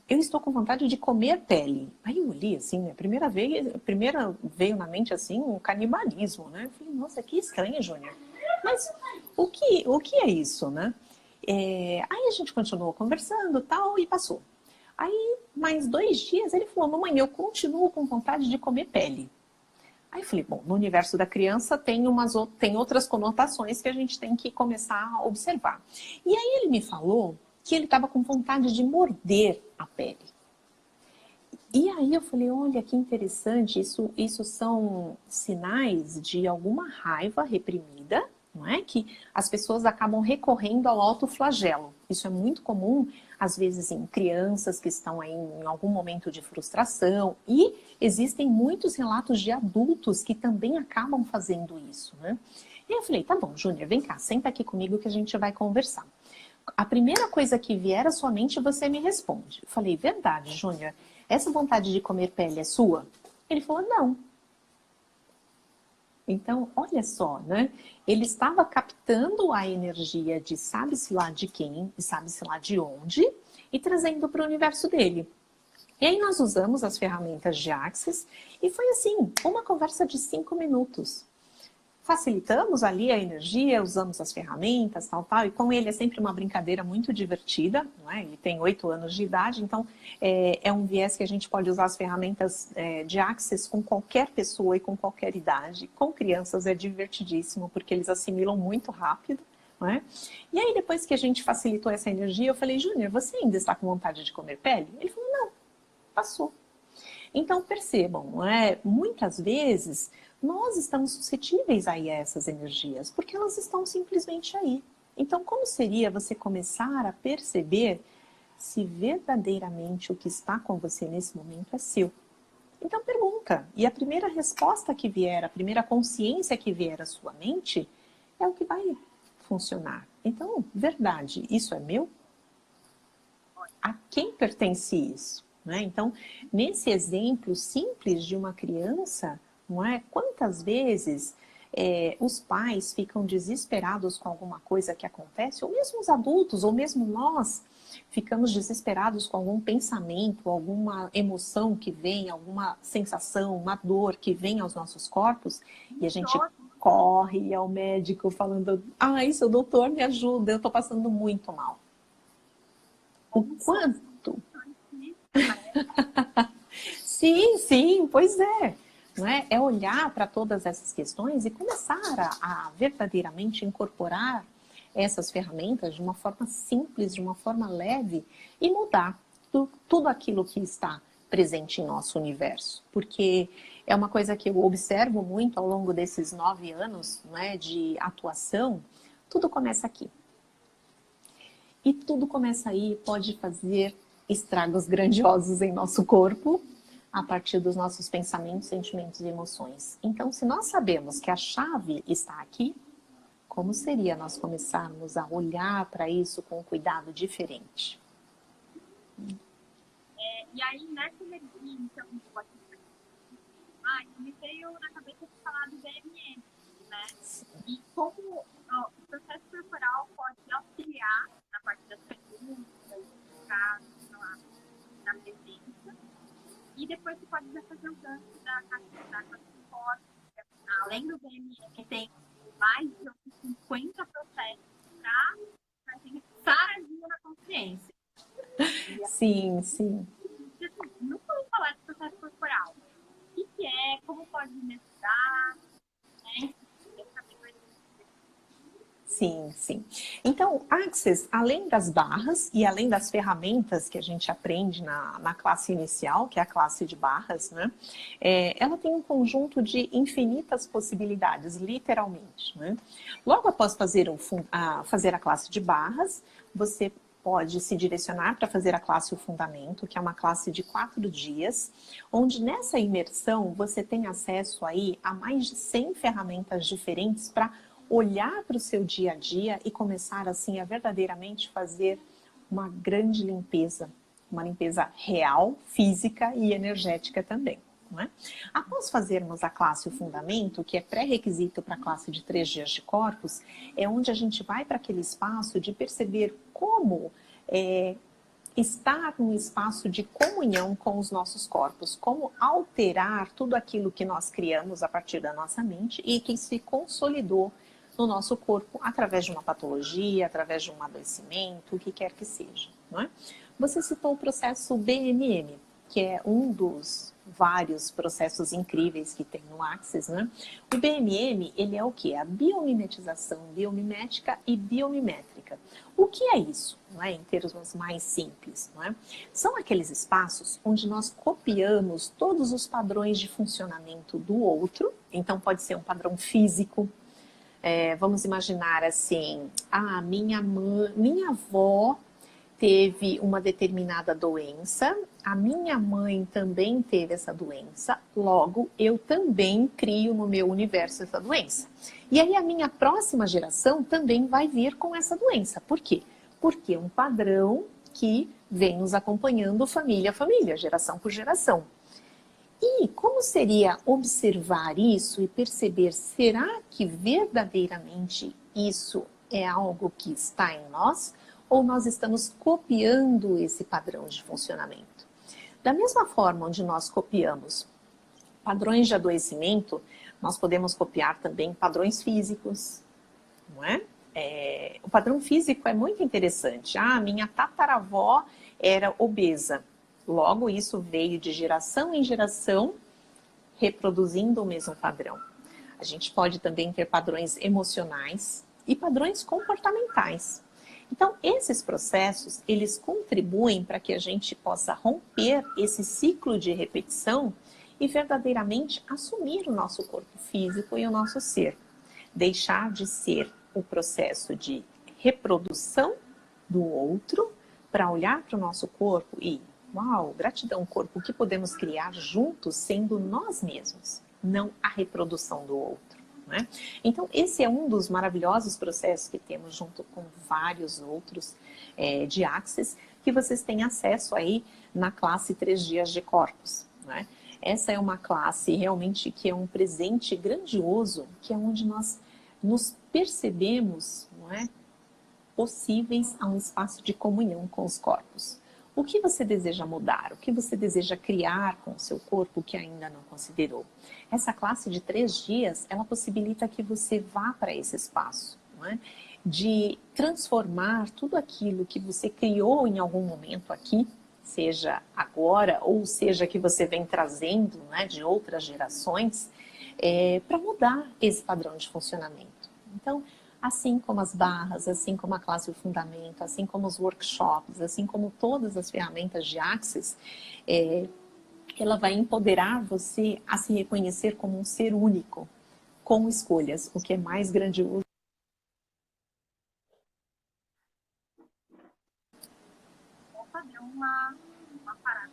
Eu estou com vontade de comer pele. Aí eu li assim, a primeira veio na mente assim, um canibalismo, né? Eu falei, nossa, que estranho, Júnior. Mas o que é isso, né? Aí a gente continuou conversando tal e passou. Aí, mais 2 dias, ele falou, mamãe, eu continuo com vontade de comer pele. Aí eu falei, bom, no universo da criança tem outras conotações que a gente tem que começar a observar. E aí ele me falou que ele estava com vontade de morder a pele. E aí eu falei, olha que interessante, isso são sinais de alguma raiva reprimida, não é? Que as pessoas acabam recorrendo ao autoflagelo. Isso é muito comum, às vezes, em crianças que estão aí em algum momento de frustração. E existem muitos relatos de adultos que também acabam fazendo isso, né? E eu falei, tá bom, Júnior, vem cá, senta aqui comigo que a gente vai conversar. A primeira coisa que vier à sua mente, você me responde. Eu falei, verdade, Júnior, essa vontade de comer pele é sua? Ele falou, não. Então, olha só, né? Ele estava captando a energia de sabe-se lá de quem, e sabe-se lá de onde, e trazendo para o universo dele. E aí nós usamos as ferramentas de Axis, e foi assim, uma conversa de 5 minutos. Facilitamos ali a energia, usamos as ferramentas, tal, e com ele é sempre uma brincadeira muito divertida, não é? Ele tem 8 anos de idade, então é um viés que a gente pode usar as ferramentas de Access com qualquer pessoa e com qualquer idade. Com crianças é divertidíssimo, porque eles assimilam muito rápido, não é? E aí depois que a gente facilitou essa energia, eu falei, Júnior, você ainda está com vontade de comer pele? Ele falou, não, passou. Então, percebam, não é? Muitas vezes nós estamos suscetíveis a essas energias, porque elas estão simplesmente aí. Então, como seria você começar a perceber se verdadeiramente o que está com você nesse momento é seu? Então, pergunta. E a primeira resposta que vier, a primeira consciência que vier à sua mente, é o que vai funcionar. Então, verdade, isso é meu? A quem pertence isso? Né? Então, nesse exemplo simples de uma criança, não é? Quantas vezes os pais ficam desesperados com alguma coisa que acontece, ou mesmo os adultos, ou mesmo nós, ficamos desesperados com algum pensamento, alguma emoção que vem, alguma sensação, uma dor que vem aos nossos corpos, e a gente corre ao médico falando, seu doutor, me ajuda, eu estou passando muito mal. O quanto? Sim, pois é. Não é? É olhar para todas essas questões e começar a verdadeiramente incorporar essas ferramentas de uma forma simples, de uma forma leve e mudar tudo aquilo que está presente em nosso universo. Porque é uma coisa que eu observo muito ao longo desses 9 anos, não é, de atuação, tudo começa aqui. E tudo começa aí, pode fazer estragos grandiosos em nosso corpo, a partir dos nossos pensamentos, sentimentos e emoções. Então, se nós sabemos que a chave está aqui, como seria nós começarmos a olhar para isso com um cuidado diferente? E aí, nessa energia, então, me veio na cabeça de falar do BMM, né? E como o processo corporal pode auxiliar na parte das perguntas, na presença. E depois você pode fazer um gancho da classe de corpos. Além do BMM, tem mais de 50 processos para fixar a linha na consciência. Sim. Não vou falar de processo corporal. O que que é, como pode me ajudar, né? Sim, sim. Então, Access, além das barras e além das ferramentas que a gente aprende na classe inicial, que é a classe de barras, né? Ela tem um conjunto de infinitas possibilidades, literalmente, né? Logo após fazer a classe de barras, você pode se direcionar para fazer a classe O Fundamento, que é uma classe de 4 dias, onde nessa imersão você tem acesso aí a mais de 100 ferramentas diferentes para olhar para o seu dia a dia e começar assim a verdadeiramente fazer uma grande limpeza, uma limpeza real, física e energética também. Não é? Após fazermos a classe O Fundamento, que é pré-requisito para a classe de 3 dias de corpos, é onde a gente vai para aquele espaço de perceber como estar num espaço de comunhão com os nossos corpos, como alterar tudo aquilo que nós criamos a partir da nossa mente e que se consolidou no nosso corpo através de uma patologia, através de um adoecimento, o que quer que seja. Não é? Você citou o processo BMM, que é um dos vários processos incríveis que tem no Access, né? O BMM, ele é o quê? A biomimetização biomimética e biomimétrica. O que é isso, não é? Em termos mais simples, não é? São aqueles espaços onde nós copiamos todos os padrões de funcionamento do outro. Então, pode ser um padrão físico. Vamos imaginar assim, minha avó teve uma determinada doença, a minha mãe também teve essa doença, logo eu também crio no meu universo essa doença. E aí a minha próxima geração também vai vir com essa doença. Por quê? Porque é um padrão que vem nos acompanhando família a família, geração por geração. E como seria observar isso e perceber, será que verdadeiramente isso é algo que está em nós? Ou nós estamos copiando esse padrão de funcionamento? Da mesma forma onde nós copiamos padrões de adoecimento, nós podemos copiar também padrões físicos, não é? O padrão físico é muito interessante. Minha tataravó era obesa. Logo, isso veio de geração em geração, reproduzindo o mesmo padrão. A gente pode também ter padrões emocionais e padrões comportamentais. Então, esses processos, eles contribuem para que a gente possa romper esse ciclo de repetição e verdadeiramente assumir o nosso corpo físico e o nosso ser. Deixar de ser o processo de reprodução do outro para olhar para o nosso corpo e uau, gratidão, corpo, o que podemos criar juntos sendo nós mesmos, não a reprodução do outro. Né? Então, esse é um dos maravilhosos processos que temos junto com vários outros de Access, que vocês têm acesso aí na classe 3 dias de corpos. Né? Essa é uma classe realmente que é um presente grandioso, que é onde nós nos percebemos, não é, possíveis a um espaço de comunhão com os corpos. O que você deseja mudar? O que você deseja criar com o seu corpo que ainda não considerou? Essa classe de 3 dias, ela possibilita que você vá para esse espaço, não é? De transformar tudo aquilo que você criou em algum momento aqui, seja agora ou seja que você vem trazendo, né, de outras gerações, para mudar esse padrão de funcionamento. Então, assim como as barras, assim como a classe O Fundamento, assim como os workshops, assim como todas as ferramentas de Access, ela vai empoderar você a se reconhecer como um ser único, com escolhas, o que é mais grandioso. Opa, deu uma parada.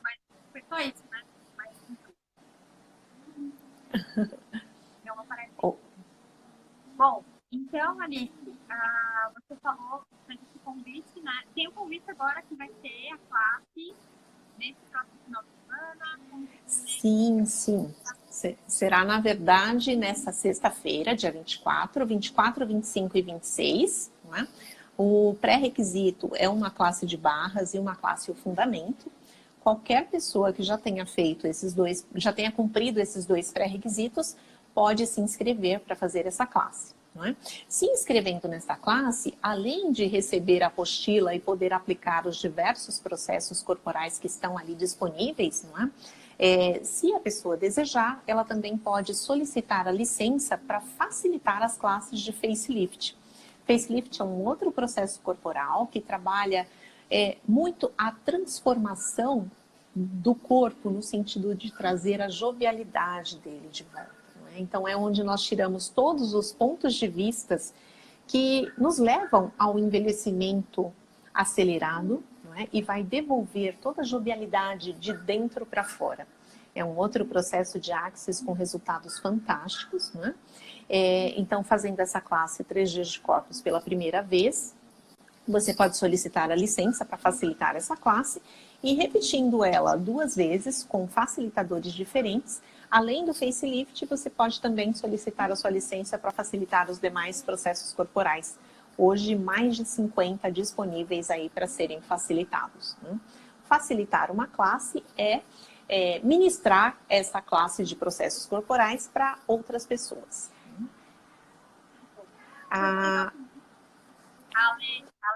Mas foi só isso, né? Mas deu uma parada. Bom, então, Alice, você falou sobre esse convite, né? Tem um convite agora que vai ter a classe nesse próximo final de semana. Sim, sim. Será, na verdade, nessa sexta-feira, dia 24, 25 e 26, não é? O pré-requisito é uma classe de barras e uma classe O Fundamento. Qualquer pessoa que já tenha feito esses dois, já tenha cumprido esses 2 pré-requisitos, pode se inscrever para fazer essa classe. Não é? Se inscrevendo nessa classe, além de receber a apostila e poder aplicar os diversos processos corporais que estão ali disponíveis, não é? Se a pessoa desejar, ela também pode solicitar a licença para facilitar as classes de facelift. Facelift é um outro processo corporal que trabalha muito a transformação do corpo no sentido de trazer a jovialidade dele de volta. Não é? Então é onde nós tiramos todos os pontos de vistas que nos levam ao envelhecimento acelerado, não é? E vai devolver toda a jovialidade de dentro para fora. É um outro processo de Axis com resultados fantásticos, né? Então, fazendo essa classe 3 dias de corpos pela primeira vez, você pode solicitar a licença para facilitar essa classe e repetindo ela 2 vezes com facilitadores diferentes. Além do facelift, você pode também solicitar a sua licença para facilitar os demais processos corporais. Hoje, mais de 50 disponíveis aí para serem facilitados. Né? Facilitar uma classe é ministrar essa classe de processos corporais para outras pessoas. A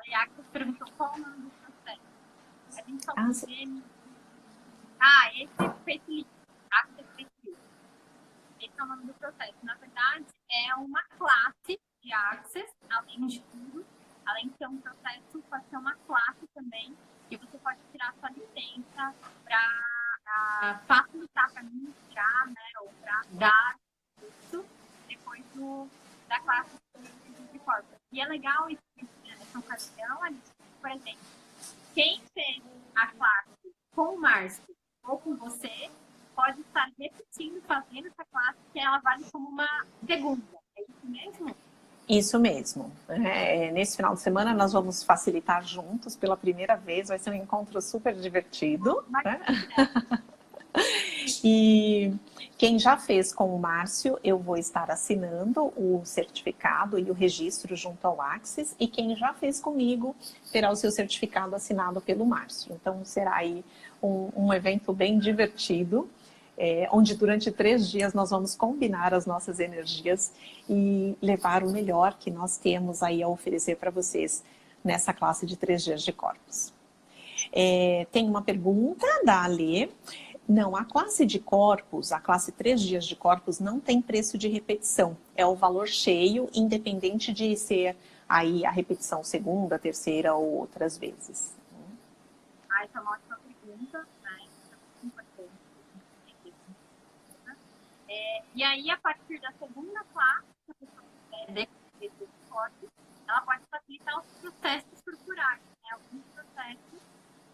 Leax perguntou qual o nome do processo. A gente falou esse facelift. Esse é o nome do processo. Na verdade, é uma classe de Access, além de tudo. Além de ser um processo, pode ser uma classe também. E você pode tirar sua licença para facilitar, para ministrar, né? Ou para dar isso depois da classe de corpos. E é legal essa ocasião, por exemplo, quem fez a classe com o Márcio ou com você, pode estar repetindo, fazendo essa classe, que ela vale como uma segunda. É isso mesmo? Isso mesmo. Nesse final de semana nós vamos facilitar juntos pela primeira vez. Vai ser um encontro super divertido. Né? E quem já fez com o Márcio, eu vou estar assinando o certificado e o registro junto ao Axis. E quem já fez comigo terá o seu certificado assinado pelo Márcio. Então será aí um evento bem divertido. Onde durante 3 dias nós vamos combinar as nossas energias e levar o melhor que nós temos aí a oferecer para vocês nessa classe de 3 dias de corpos. Tem uma pergunta da Ale. Não, a classe de corpos, a classe 3 dias de corpos não tem preço de repetição. É o valor cheio, independente de ser aí a repetição segunda, terceira ou outras vezes. Essa é uma ótima pergunta, né? E aí, a partir da segunda classe, se a pessoa quiser desses corpos, ela pode facilitar os processos corporais, né? Alguns processos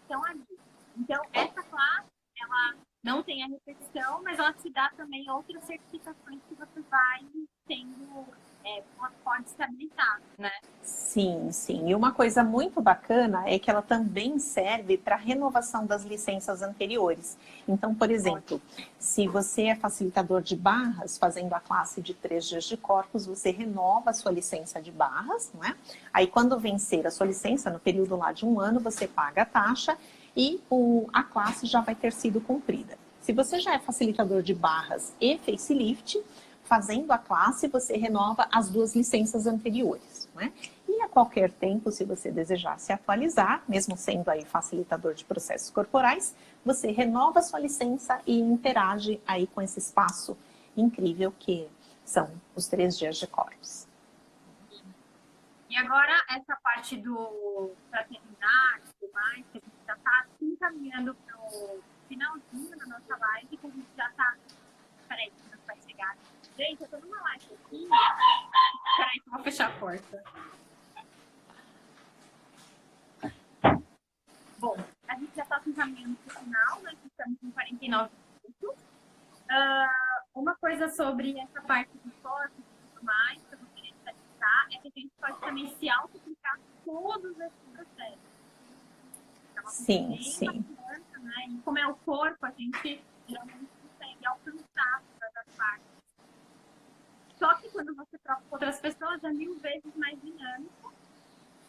estão ali. Então, essa classe, ela não tem a repetição, mas ela te dá também outras certificações que você vai tendo, pode se habilitar, né? Sim, sim. E uma coisa muito bacana é que ela também serve para renovação das licenças anteriores. Então, por exemplo, se você é facilitador de barras, fazendo a classe de 3 dias de corpos, você renova a sua licença de barras, não é? Aí, quando vencer a sua licença, no período lá de 1 ano, você paga a taxa e a classe já vai ter sido cumprida. Se você já é facilitador de barras e facelift, fazendo a classe, você renova as 2 licenças anteriores. Né? E a qualquer tempo, se você desejar se atualizar, mesmo sendo aí facilitador de processos corporais, você renova a sua licença e interage aí com esse espaço incrível que são os 3 dias de corpos. E agora, essa parte para terminar e tudo mais, que a gente já está se encaminhando para o finalzinho da nossa live, que a gente já está... Peraí, que não vai chegar. Gente, eu tô numa live aqui. Peraí, que eu vou fechar a porta. Bom, a gente já está se encaminhando para o final, né? Estamos com 49 minutos. Uma coisa sobre essa parte do corpo e tudo mais, que eu gostaria de destacar, é que a gente pode também se auto-aplicar todos esses processos. Então, sim, sim. Bastante, né? E como é o corpo, a gente geralmente consegue alcançar todas as partes. Só que quando você troca com outras pessoas, é 1000 vezes mais dinâmico.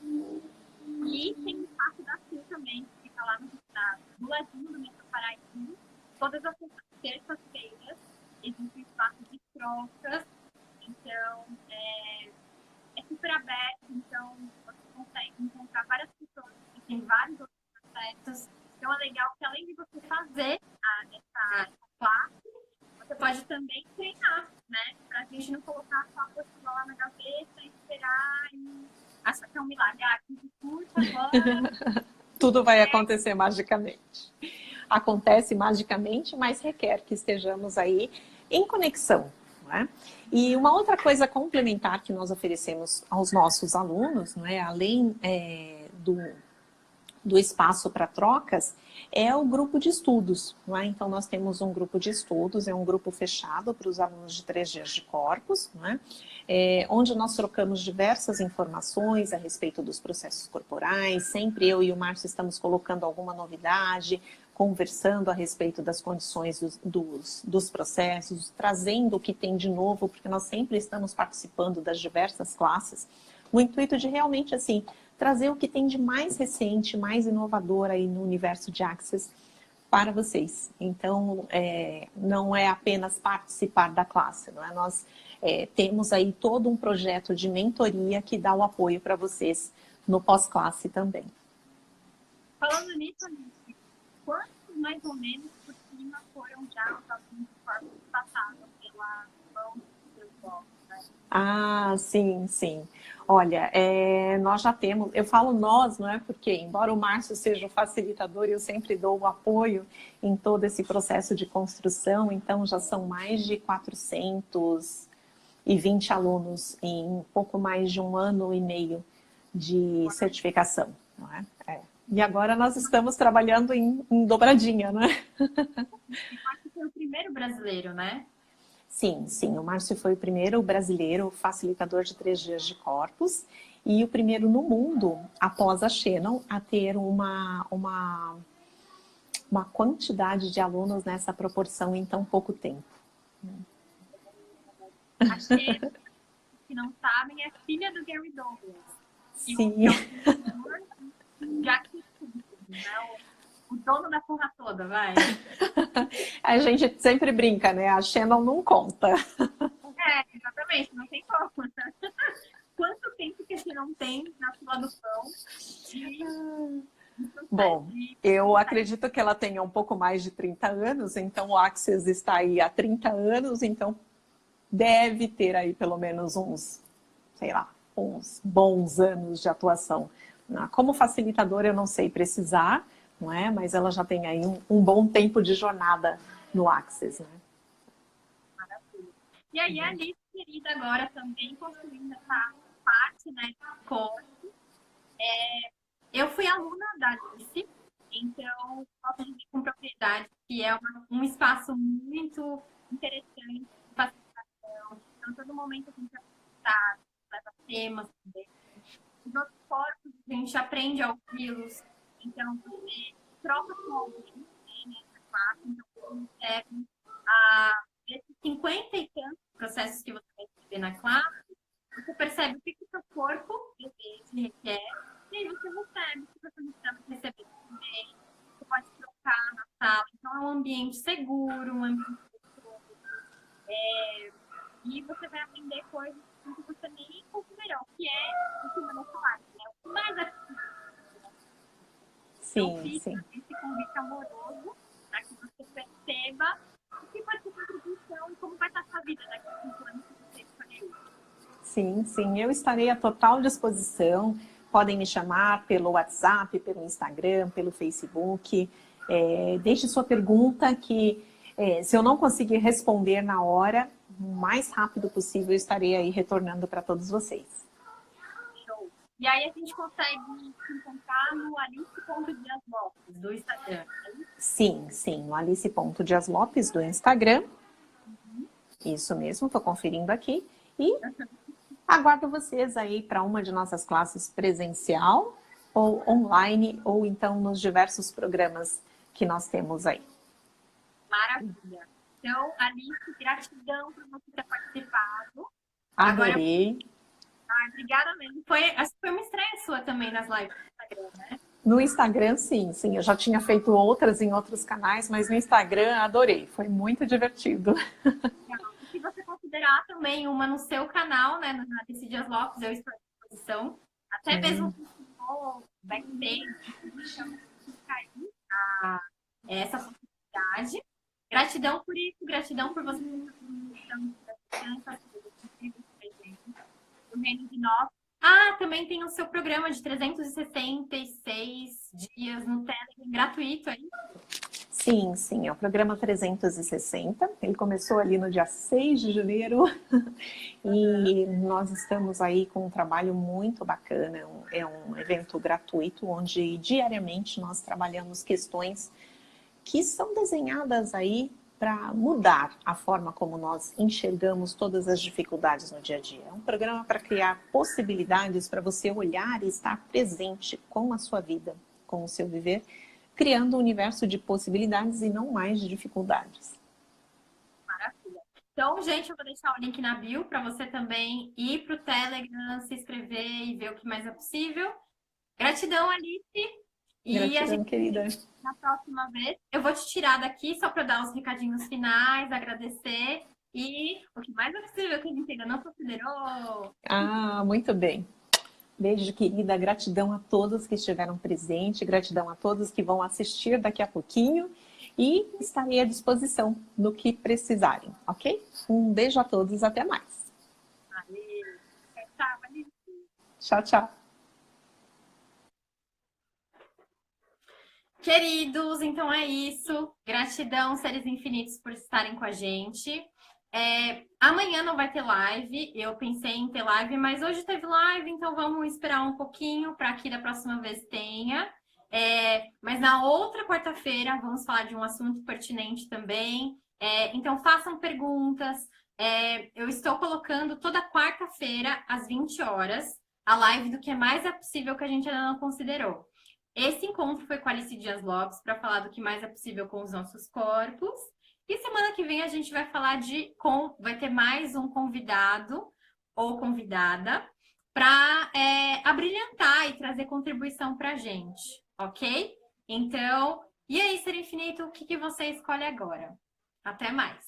E tem o espaço da Sil também, que fica lá do ladinho do Metro Paraíso. Todas as terças-feiras existe um espaço de trocas. Então, é super aberto. Então, você consegue encontrar várias pessoas que têm vários outros processos. Então é legal que além de você fazer essa classe, você pode também treinar, né? Pra gente não colocar só a apostila lá na gaveta e esperar e achar que é um milagre. Ah, 15 curso agora. Tudo vai acontecer magicamente. Acontece magicamente, mas requer que estejamos aí em conexão. Não é? E uma outra coisa complementar que nós oferecemos aos nossos alunos, não é? Além do espaço para trocas, é o grupo de estudos. Não é? Então, nós temos um grupo de estudos, é um grupo fechado para os alunos de 3 dias de corpos, não é? Onde nós trocamos diversas informações a respeito dos processos corporais. Sempre eu e o Márcio estamos colocando alguma novidade, conversando a respeito das condições dos processos, trazendo o que tem de novo, porque nós sempre estamos participando das diversas classes, no intuito de realmente, assim, trazer o que tem de mais recente, mais inovador aí no universo de Access para vocês. Então, não é apenas participar da classe, não é? Nós temos aí todo um projeto de mentoria que dá o apoio para vocês no pós-classe também. Falando nisso, Alice, quantos mais ou menos por cima foram já os alunos de corpos que passaram pela mão dos seus blocos, né? Ah, sim, sim. Olha, nós já temos, eu falo nós, não é? Porque, embora o Márcio seja o facilitador, eu sempre dou o apoio em todo esse processo de construção, então já são mais de 420 alunos em pouco mais de 1 ano e meio de certificação, não é? E agora nós estamos trabalhando em dobradinha, né? E acho que foi o primeiro brasileiro, né? Sim, sim. O Márcio foi o primeiro brasileiro facilitador de 3 dias de corpos e o primeiro no mundo, após a Shannon, a ter uma quantidade de alunos nessa proporção em tão pouco tempo. A Shannon, que não sabem, é filha do Gary Douglas. Sim. Já que né? O dono da porra toda, vai. A gente sempre brinca, né? A Shannon não conta. Exatamente, não tem como. Quanto tempo que a gente não tem na fila do pão? Bom, eu acredito que ela tenha um pouco mais de 30 anos, então o Access está aí há 30 anos, então deve ter aí pelo menos uns, sei lá, uns bons anos de atuação. Como facilitadora eu não sei precisar, não é? Mas ela já tem aí um bom tempo de jornada no Access, né? Maravilha. E aí a Alice, querida, agora também construindo essa parte, né, de corpo. Eu fui aluna da Alice, então posso dizer com propriedade que é um espaço muito interessante de facilitação. Então, todo momento a gente está, leva temas também. Os outros corpos, a gente aprende a ouvi-los. Então, você troca com alguém nessa classe, então você recebe esses 50 e tantos processos que você vai receber na classe, você percebe o que o seu corpo deseja, requer, e aí você recebe, se você não precisava receber também, você pode trocar na sala. Então, é um ambiente seguro, um ambiente seguro. E você vai aprender coisas que você nem considerou, que é o que não faz, né? O que mais é possível. Então, fica esse convite amoroso para que você perceba o que pode ser contribuição e como vai estar a sua vida daqui a 5 anos que você escolher. Sim, sim, eu estarei à total disposição. Podem me chamar pelo WhatsApp, pelo Instagram, pelo Facebook. Deixe sua pergunta que, se eu não conseguir responder na hora, o mais rápido possível, eu estarei aí retornando para todos vocês. Show! E aí a gente consegue se encontrar no alice.diaslopes do Instagram. Sim, sim, no alice.diaslopes do Instagram. Isso mesmo, estou conferindo aqui. E aguardo vocês aí para uma de nossas classes presencial ou online, ou então nos diversos programas que nós temos aí. Maravilha! Então, Alice, gratidão por você ter participado. Adorei. Obrigada mesmo. Acho que foi uma estreia sua também nas lives do Instagram, né? No Instagram, sim. Eu já tinha feito outras em outros canais, mas no Instagram adorei. Foi muito divertido. E se você considerar também uma no seu canal, né, na Alice Dias Lopes, eu estou à disposição. Até mesmo se for backstage, me chama, fica aí, essa possibilidade. Gratidão por isso, gratidão por você o Reino de Nós. Também tem o seu programa de 366 dias no Telegram, gratuito aí. Sim, sim, é o programa 360. Ele começou ali no dia 6 de janeiro e nós estamos aí com um trabalho muito bacana. É um evento gratuito onde diariamente nós trabalhamos questões que são desenhadas aí para mudar a forma como nós enxergamos todas as dificuldades no dia a dia. É um programa para criar possibilidades para você olhar e estar presente com a sua vida, com o seu viver, criando um universo de possibilidades e não mais de dificuldades. Maravilha. Então, gente, eu vou deixar o link na bio para você também ir para o Telegram, se inscrever e ver o que mais é possível. Gratidão, Alice. E Gratidão, a gente, querida. na próxima vez, eu vou te tirar daqui só para dar os recadinhos finais, agradecer. E o que mais é possível que a gente ainda não considerou. Muito bem. Beijo, querida. Gratidão a todos que estiveram presentes, gratidão a todos que vão assistir daqui a pouquinho e estarei à disposição no que precisarem, ok? Um beijo a todos, até mais. Valeu. Tchau, Alice. Tchau, tchau. Queridos, então é isso. Gratidão, seres infinitos, por estarem com a gente. Amanhã não vai ter live. Eu pensei em ter live, mas hoje teve live, então vamos esperar um pouquinho para que da próxima vez tenha. Mas na outra quarta-feira vamos falar de um assunto pertinente também. Então façam perguntas. Eu estou colocando toda quarta-feira, às 20 horas, a live do que mais é possível que a gente ainda não considerou. Esse encontro foi com a Alice Dias Lopes para falar do que mais é possível com os nossos corpos. E semana que vem a gente vai falar vai ter mais um convidado ou convidada para abrilhantar e trazer contribuição para a gente, ok? Então, e aí, Ser Infinito, o que você escolhe agora? Até mais!